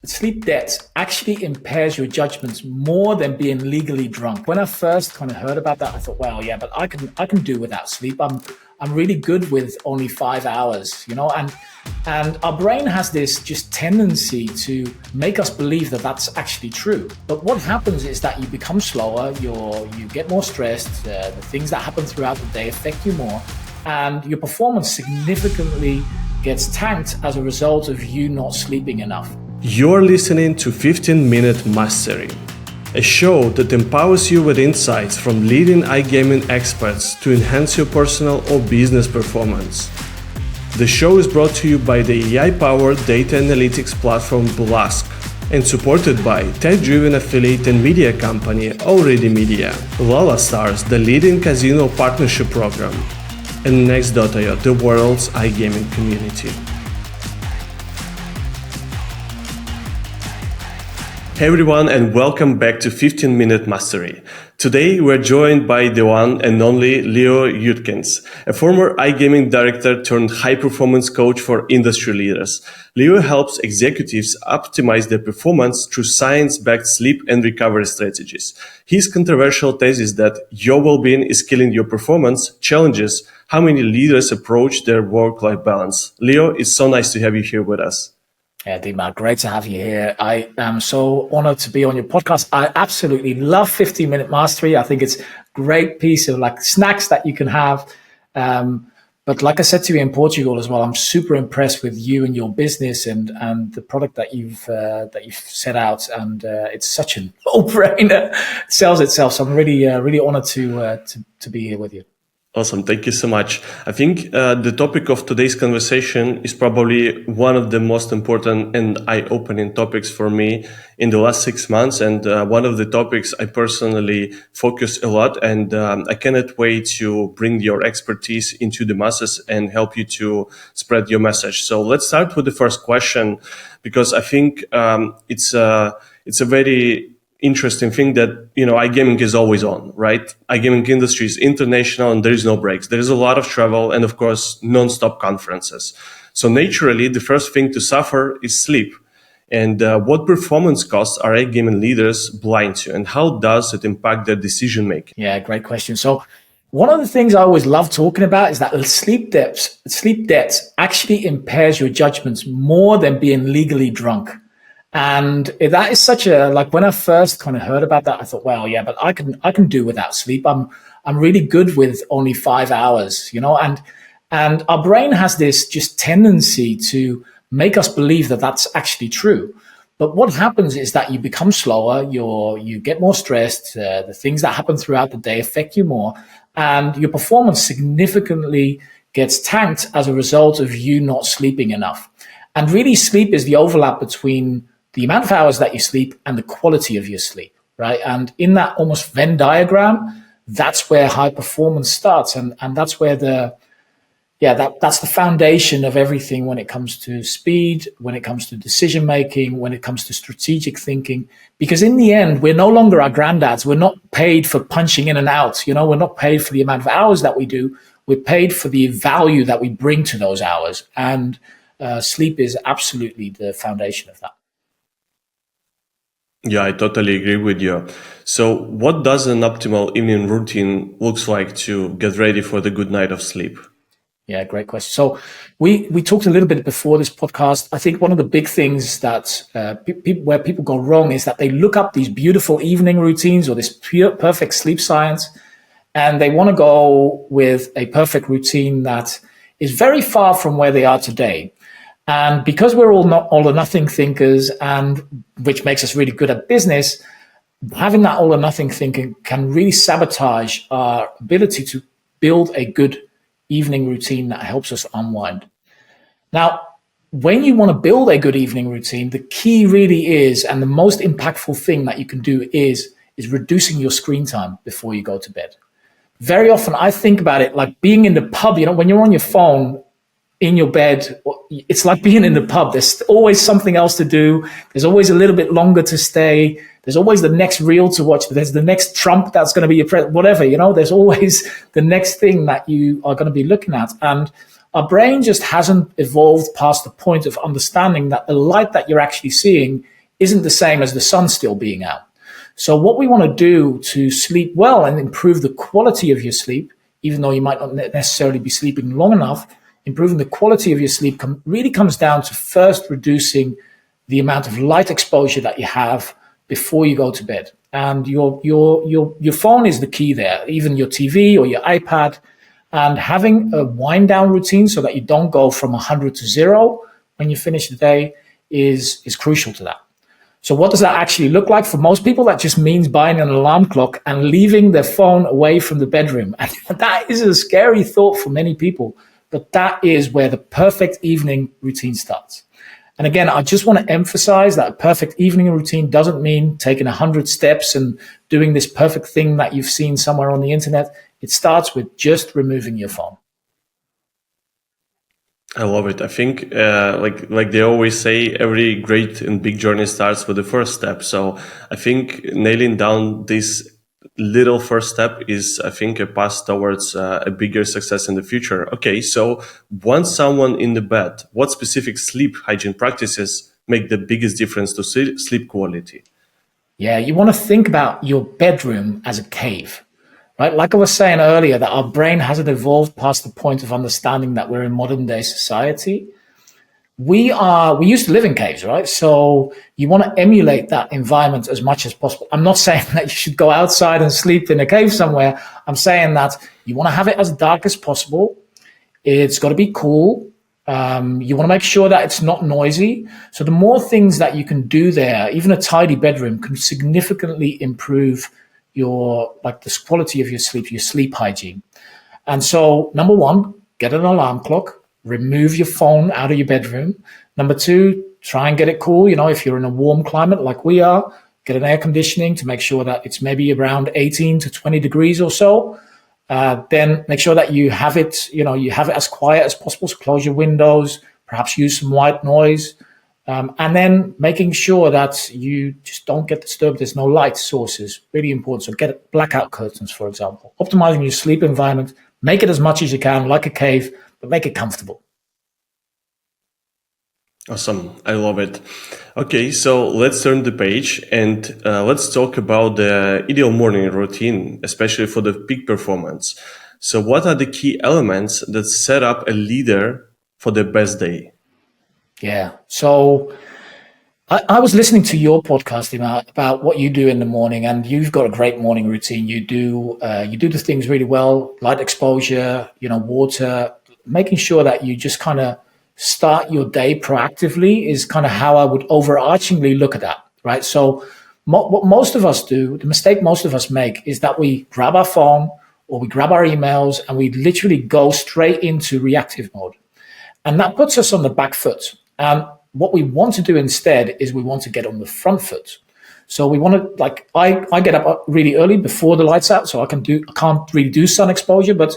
Sleep debt actually impairs your judgments more than being legally drunk. When I first kind of heard about that, I thought, well, yeah, but I can do without sleep. I'm really good with only 5 hours, and our brain has this just tendency to make us believe that that's actually true. But what happens is that you become slower, you get more stressed, the things that happen throughout the day affect you more, and your performance significantly gets tanked as a result of you not sleeping enough. You're listening to 15-Minute Mastery, a show that empowers you with insights from leading iGaming experts to enhance your personal or business performance. The show is brought to you by the AI-powered data analytics platform Blask and supported by tech-driven affiliate and media company Already Media, Lala Stars, the leading casino partnership program, and Next.io, the world's iGaming community. Hey everyone, and welcome back to 15-Minute Mastery. Today we're joined by the one and only Leo Judkins, a former iGaming director turned high-performance coach for industry leaders. Leo helps executives optimize their performance through science-backed sleep and recovery strategies. His controversial thesis that your well-being is killing your performance challenges how many leaders approach their work-life balance. Leo, it's so nice to have you here with us. Yeah, Dima, great to have you here. I am so honored to be on your podcast. I absolutely love 15-Minute Mastery. I think it's a great piece of like snacks that you can have. But like I said to you in Portugal as well, I'm super impressed with you and your business and the product that you've set out. And it's such a no-brainer. It sells itself. So I'm really honored to be here with you. Awesome. Thank you so much. I think the topic of today's conversation is probably one of the most important and eye-opening topics for me in the last 6 months. And one of the topics I personally focus a lot. And I cannot wait to bring your expertise into the masses and help you to spread your message. So let's start with the first question, because I think it's a very interesting thing that, iGaming is always on, right? iGaming industry is international and there is no breaks. There is a lot of travel and of course, non-stop conferences. So naturally, the first thing to suffer is sleep. And what performance costs are iGaming leaders blind to, and how does it impact their decision making? Yeah, great question. So one of the things I always love talking about is that sleep debt actually impairs your judgments more than being legally drunk. And that is such a, like when I first kind of heard about that, I thought, well, yeah, but I can do without sleep. I'm really good with only 5 hours, and our brain has this just tendency to make us believe that that's actually true. But what happens is that you become slower, you get more stressed, the things that happen throughout the day affect you more, and your performance significantly gets tanked as a result of you not sleeping enough. And really, sleep is the overlap between the amount of hours that you sleep and the quality of your sleep, right? And in that almost Venn diagram, that's where high performance starts. And that's where that's the foundation of everything when it comes to speed, when it comes to decision making, when it comes to strategic thinking. Because in the end, we're no longer our granddads. We're not paid for punching in and out. We're not paid for the amount of hours that we do. We're paid for the value that we bring to those hours. And sleep is absolutely the foundation of that. Yeah, I totally agree with you. So what does an optimal evening routine looks like to get ready for the good night of sleep? Yeah, great question. So we talked a little bit before this podcast. I think one of the big things that where people go wrong is that they look up these beautiful evening routines or this perfect sleep science, and they want to go with a perfect routine that is very far from where they are today. And because we're all not all or nothing thinkers, and which makes us really good at business, having that all or nothing thinking can really sabotage our ability to build a good evening routine that helps us unwind. Now, when you want to build a good evening routine, the key really is, and the most impactful thing that you can do is reducing your screen time before you go to bed. Very often I think about it like being in the pub, when you're on your phone, in your bed, it's like being in the pub. There's always something else to do. There's always a little bit longer to stay. There's always the next reel to watch. There's the next Trump that's going to be your president, whatever, there's always the next thing that you are going to be looking at. And our brain just hasn't evolved past the point of understanding that the light that you're actually seeing isn't the same as the sun still being out. So what we want to do to sleep well and improve the quality of your sleep, even though you might not necessarily be sleeping long enough, improving the quality of your sleep really comes down to first reducing the amount of light exposure that you have before you go to bed. And your phone is the key there, even your TV or your iPad, and having a wind down routine so that you don't go from 100 to 0 when you finish the day is crucial to that. So what does that actually look like? For most people, that just means buying an alarm clock and leaving their phone away from the bedroom. And that is a scary thought for many people, but that is where the perfect evening routine starts. And again, I just want to emphasize that a perfect evening routine doesn't mean taking 100 steps and doing this perfect thing that you've seen somewhere on the internet. It starts with just removing your phone. I love it. I think, like they always say, every great and big journey starts with the first step. So I think nailing down this little first step is, I think, a path towards a bigger success in the future. Okay, so once someone in the bed, what specific sleep hygiene practices make the biggest difference to sleep quality? Yeah, you want to think about your bedroom as a cave, right? Like I was saying earlier, that our brain hasn't evolved past the point of understanding that we're in modern day society. We used to live in caves, right? So you want to emulate that environment as much as possible. I'm not saying that you should go outside and sleep in a cave somewhere. I'm saying that you want to have it as dark as possible. It's got to be cool. You want to make sure that it's not noisy. So the more things that you can do there, even a tidy bedroom can significantly improve the quality of your sleep hygiene. And so, number one, get an alarm clock, remove your phone out of your bedroom. Number two, try and get it cool. If you're in a warm climate like we are, get an air conditioning to make sure that it's maybe around 18 to 20 degrees or so. Then make sure that you have it as quiet as possible. So close your windows, perhaps use some white noise. And then making sure that you just don't get disturbed. There's no light sources, really important. So get blackout curtains, for example. Optimizing your sleep environment, make it as much as you can, like a cave, but make it comfortable. Awesome. I love it. Okay, so let's turn the page and let's talk about the ideal morning routine, especially for the peak performance. So what are the key elements that set up a leader for the best day? Yeah. So I was listening to your podcast about what you do in the morning, and you've got a great morning routine. You do the things really well, light exposure, water, making sure that you just kind of start your day proactively is kind of how I would overarchingly look at that, right? So what most of us do, the mistake most of us make is that we grab our phone or we grab our emails and we literally go straight into reactive mode. And that puts us on the back foot. And what we want to do instead is we want to get on the front foot. So we want to, I get up really early before the lights out, so I can't really do sun exposure. But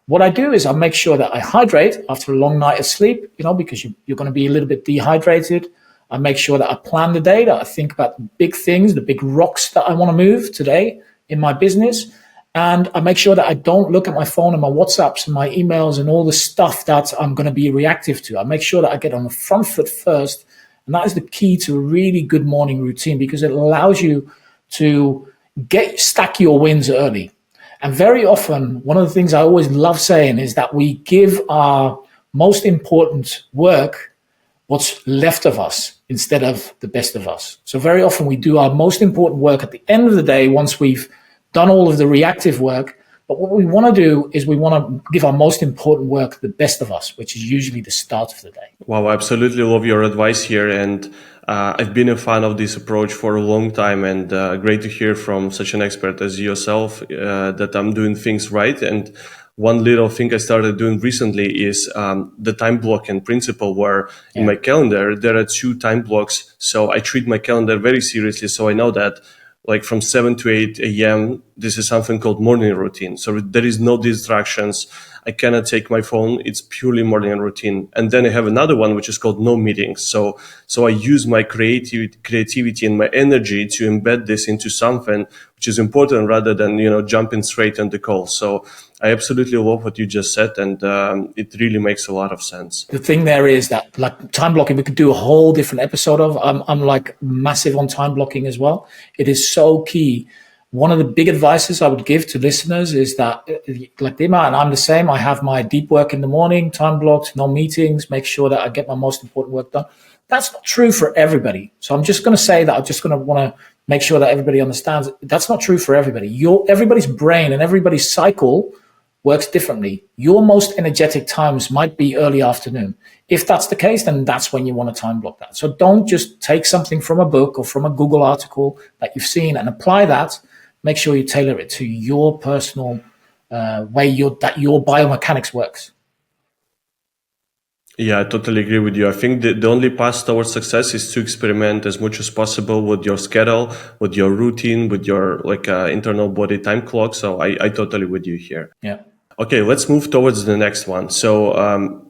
what I do is I make sure that I hydrate after a long night of sleep, because you're going to be a little bit dehydrated. I make sure that I plan the day, that I think about the big things, the big rocks that I want to move today in my business. And I make sure that I don't look at my phone and my WhatsApps and my emails and all the stuff that I'm going to be reactive to. I make sure that I get on the front foot first. And that is the key to a really good morning routine, because it allows you to stack your wins early. And very often, one of the things I always love saying is that we give our most important work what's left of us instead of the best of us. So very often we do our most important work at the end of the day once we've done all of the reactive work. But what we want to do is we want to give our most important work the best of us, which is usually the start of the day. Wow, I absolutely love your advice here. And I've been a fan of this approach for a long time, and great to hear from such an expert as yourself that I'm doing things right. And one little thing I started doing recently is the time blocking principle, where in my calendar, there are 2 time blocks. So I treat my calendar very seriously. So I know that like from 7 to 8 a.m., this is something called morning routine. So there is no distractions. I cannot take my phone. It's purely morning routine. And then I have another one, which is called no meetings. So I use my creativity and my energy to embed this into something which is important rather than, jumping straight on the call. So I absolutely love what you just said. And it really makes a lot of sense. The thing there is that, like, time blocking, we could do a whole different episode of. I'm like massive on time blocking as well. It is so key. One of the big advices I would give to listeners is that, like Dima, and I'm the same, I have my deep work in the morning, time blocked, no meetings, make sure that I get my most important work done. That's not true for everybody. So I'm just going to say that I'm just going to want to make sure that everybody understands that's not true for everybody. Everybody's brain and everybody's cycle works differently. Your most energetic times might be early afternoon. If that's the case, then that's when you want to time block that. So don't just take something from a book or from a Google article that you've seen and apply that. Make sure you tailor it to your personal way that your biomechanics works. Yeah, I totally agree with you. I think the only path towards success is to experiment as much as possible with your schedule, with your routine, with your internal body time clock. So I totally with you here. Yeah. Okay, let's move towards the next one. So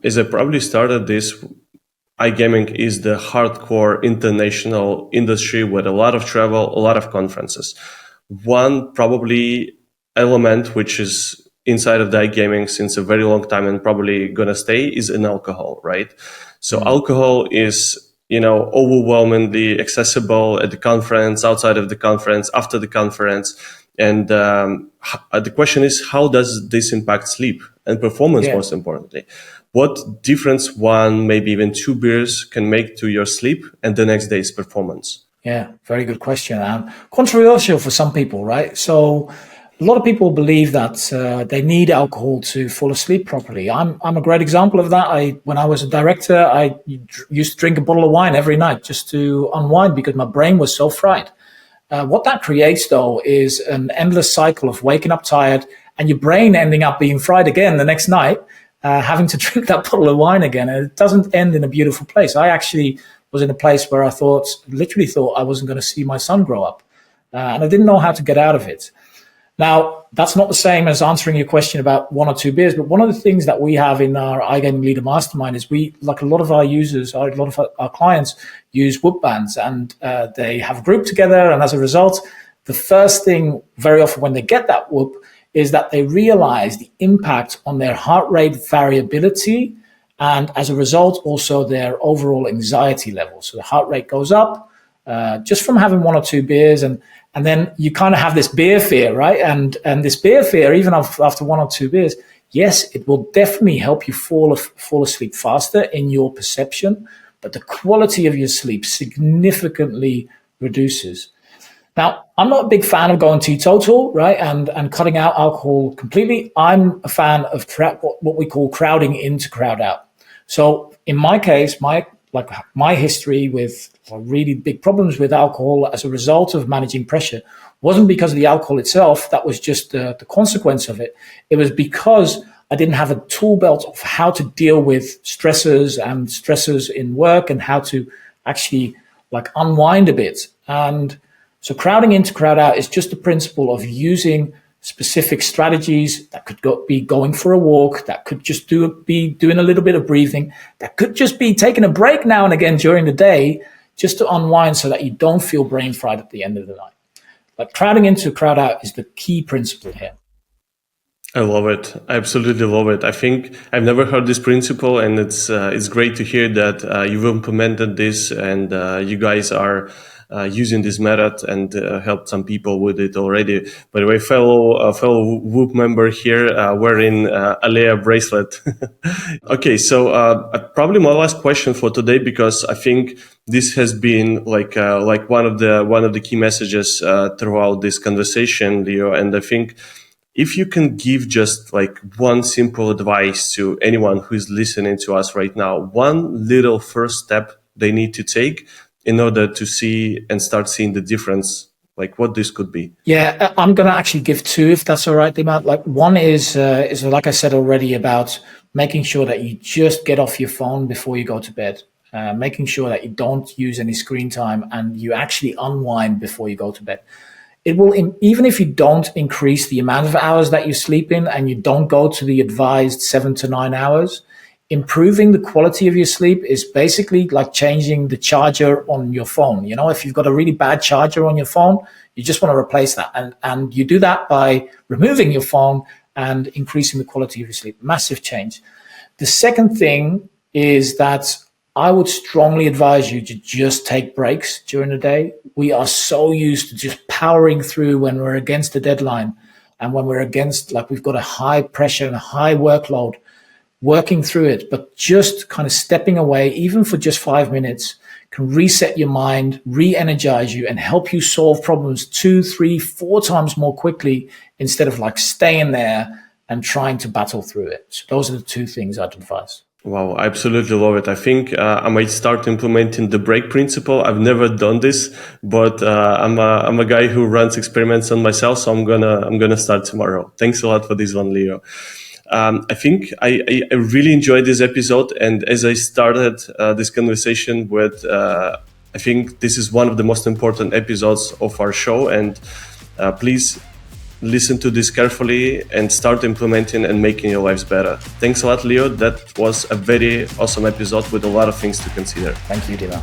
as I probably started this, iGaming is the hardcore international industry with a lot of travel, a lot of conferences. One probably element which is inside of the iGaming since a very long time and probably gonna stay is in alcohol, right? So alcohol is, overwhelmingly accessible at the conference, outside of the conference, after the conference. And the question is, how does this impact sleep and performance, most importantly? What difference one, maybe even two beers can make to your sleep and the next day's performance? Yeah, very good question. Controversial for some people, right? So a lot of people believe that they need alcohol to fall asleep properly. I'm a great example of that. When I was a director, I used to drink a bottle of wine every night just to unwind because my brain was so fried. What that creates, though, is an endless cycle of waking up tired and your brain ending up being fried again the next night, having to drink that bottle of wine again. And it doesn't end in a beautiful place. I actually was in a place where I literally thought I wasn't going to see my son grow up. And I didn't know how to get out of it. Now, that's not the same as answering your question about one or two beers, but one of the things that we have in our iGaming Leader Mastermind is like a lot of our users, a lot of our clients use Whoop bands, and they have a group together. And as a result, the first thing very often when they get that Whoop is that they realize the impact on their heart rate variability, and as a result, also their overall anxiety level. So the heart rate goes up just from having one or two beers, and then you kind of have this beer fear, right? And this beer fear, even after one or two beers, yes, it will definitely help you fall asleep faster in your perception, but the quality of your sleep significantly reduces. Now, I'm not a big fan of going teetotal, right, and cutting out alcohol completely. I'm a fan of what we call crowding in to crowd out. So in my case, my history with really big problems with alcohol as a result of managing pressure wasn't because of the alcohol itself. That was just the consequence of it. It was because I didn't have a tool belt of how to deal with stressors in work and how to actually unwind a bit. And so crowding in to crowd out is just the principle of using specific strategies that could be going for a walk, that could just be doing a little bit of breathing, that could just be taking a break now and again during the day just to unwind so that you don't feel brain fried at the end of the night. But crowding into, crowd out is the key principle here. I love it. I absolutely love it. I think I've never heard this principle, and it's great to hear that you've implemented this and you guys are using this method and helped some people with it already. By the way, fellow Whoop member here wearing Alea bracelet. Okay, so probably my last question for today, because I think this has been like one of the key messages throughout this conversation, Leo, and I think if you can give just one simple advice to anyone who is listening to us right now, one little first step they need to take in order to see and start seeing the difference, what this could be. Yeah, I'm going to actually give two, if that's all right, Dima. One is like I said already, about making sure that you just get off your phone before you go to bed, making sure that you don't use any screen time and you actually unwind before you go to bed. it will, even if you don't increase the amount of hours that you sleep in and you don't go to the advised 7 to 9 hours, improving the quality of your sleep is basically like changing the charger on your phone. You know, if you've got a really bad charger on your phone, you just want to replace that. And you do that by removing your phone and increasing the quality of your sleep. Massive change. The second thing is that I would strongly advise you to just take breaks during the day. We are so used to just powering through when we're against a deadline and when we're against, like, we've got a high pressure and a high workload, working through it. But just kind of stepping away, even for just 5 minutes, can reset your mind, re-energize you, and help you solve problems 2, 3, 4 times more quickly instead of like staying there and trying to battle through it. So those are the 2 things I'd advise. Wow, I absolutely love it. I think I might start implementing the break principle. I've never done this, but I'm a guy who runs experiments on myself, so I'm gonna start tomorrow. Thanks a lot for this one, Leo. I think I really enjoyed this episode, and as I started this conversation with, I think this is one of the most important episodes of our show, and please listen to this carefully and start implementing and making your lives better. Thanks a lot, Leo. That was a very awesome episode with a lot of things to consider. Thank you, Dima.